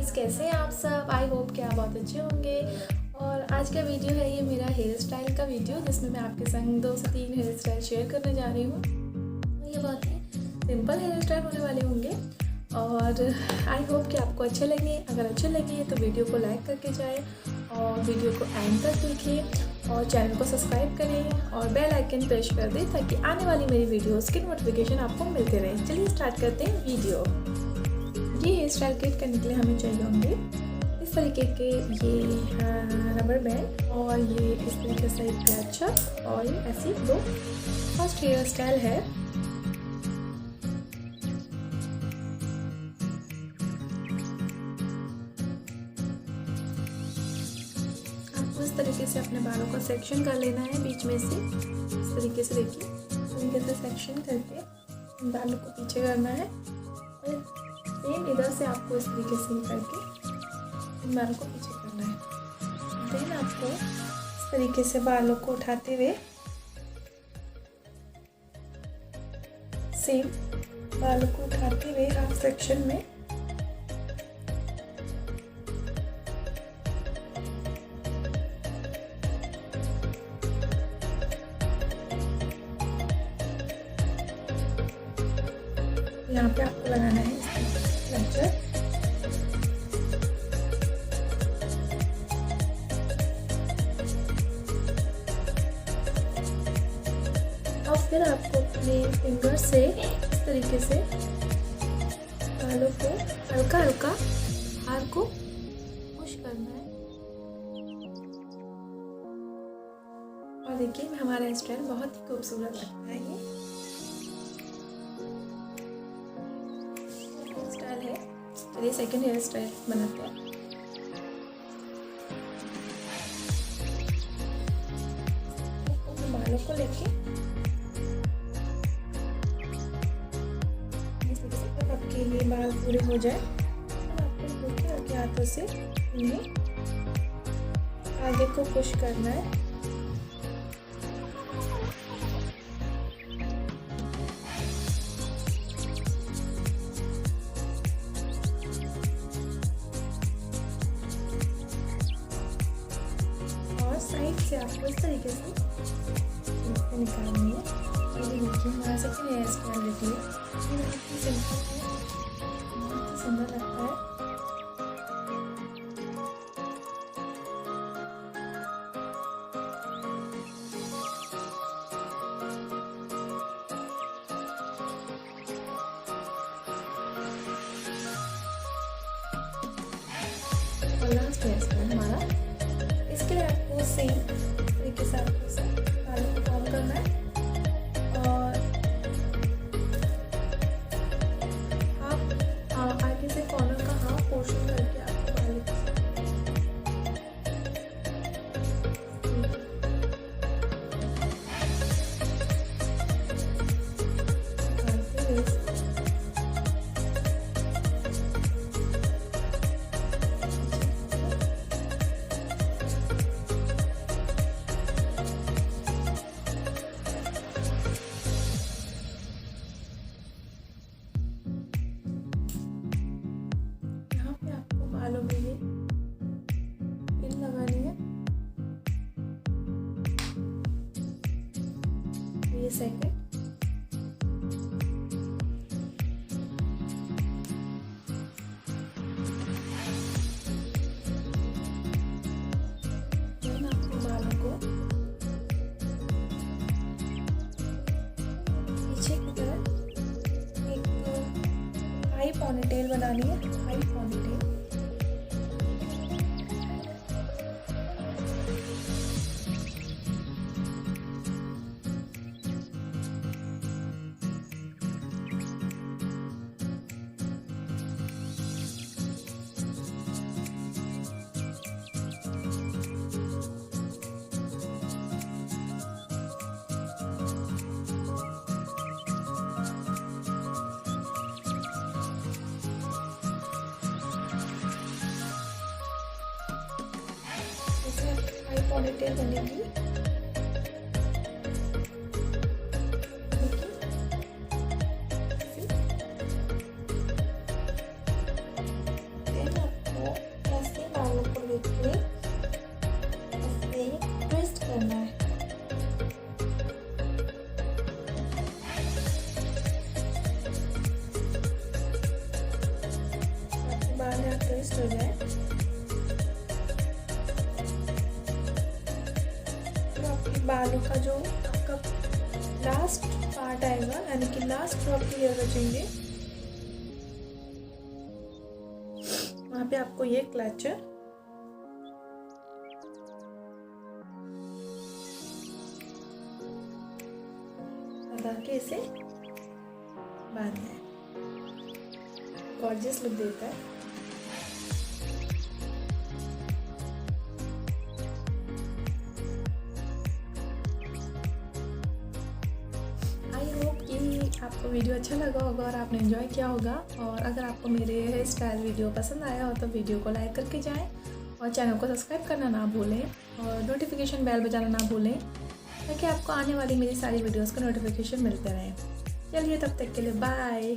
Guys, कैसे हैं आप सब। आई होप कि आप बहुत अच्छे होंगे। और आज का वीडियो है ये मेरा हेयर स्टाइल का वीडियो, जिसमें मैं आपके संग 2 से 3 हेयर स्टाइल शेयर करने जा रही हूँ। ये बहुत ही सिंपल हेयर स्टाइल होने वाले होंगे और आई होप कि आपको अच्छे लगे। अगर अच्छे लगे तो वीडियो को लाइक करके जाए और वीडियो को एंड तक देखिए और चैनल को सब्सक्राइब करें और बेल आइकन प्रेस कर दें ताकि आने वाली मेरी वीडियोस की नोटिफिकेशन आपको मिलते रहे। चलिए स्टार्ट करते हैं वीडियो। ये हेयर स्टाइल क्रिएट करने के लिए हमें चाहिए होंगे इस तरीके के ये रबर बैंड और ये इस तरीके से एक क्लचर और ये ऐसी 2 फर्स्ट हेयर स्टाइल है। आपको इस तरीके से अपने बालों का सेक्शन कर लेना है बीच में से। इस तरीके से देखिए, इस तरीके से सेक्शन करके बालों को पीछे करना है और सेम इधर से आपको इस तरीके से करके इन बालों को पीछे करना है। देन आपको इस तरीके से बालों को उठाते हुए सेम बालों को उठाते हुए हाफ सेक्शन में यहाँ पे आपको लगाना है क्लचर। और फिर आपको अपने फिंगर से इस तरीके से बालों को हल्का हल्का हार को पुश करना है। और देखिए हमारा हेयर स्टाइल बहुत ही खूबसूरत लगता है। ये स्टाइल है। चलिए सेकंड हेयर स्टाइल बनाते हैं। बालों को लेके जब आपके ये बाल पूरे हो जाए तो आपको हल्के हाथों से इन्हें आगे को पुश करना है। साइड से आपको इस तरीके से निकालनी है। ये देखिए हमारा सेकंड हेयर स्टाइल रेडी है। ये बहुत ही सिंपल है, बहुत ही सुंदर लगता है। और लास्ट हेयर स्टाइल हमारा, इसके लिए आपको सेम तरीके से आपको बालों को फॉर्म करना है और आप आगे से कॉर्नर का हाफ पोर्शन करके आपको बालों को बालों में ये पिन लगानी है। ये सेकंड आपको बालों को पीछे की तरफ एक हाई पॉनीटेल बनानी है। हाई पॉनीटेल पॉनीटेल बनेगी। देन आपको एडजस्ट हो जाए। तो आपके बालों का जो आपका लास्ट पार्ट आएगा, यानी कि लास्ट जो आपके हेयर बचेंगे, वहाँ पे आपको ये क्लच लगा के इसे बांधना है। गॉर्जियस लुक देता है। आई होप कि आपको वीडियो अच्छा लगा होगा और आपने एंजॉय किया होगा। और अगर आपको मेरे हेयर स्टाइल वीडियो पसंद आया हो तो वीडियो को लाइक करके जाएं और चैनल को सब्सक्राइब करना ना भूलें और नोटिफिकेशन बेल बजाना ना भूलें, ताकि आपको आने वाली मेरी सारी वीडियोस का नोटिफिकेशन मिलते रहे। चलिए तब तक के लिए बाय।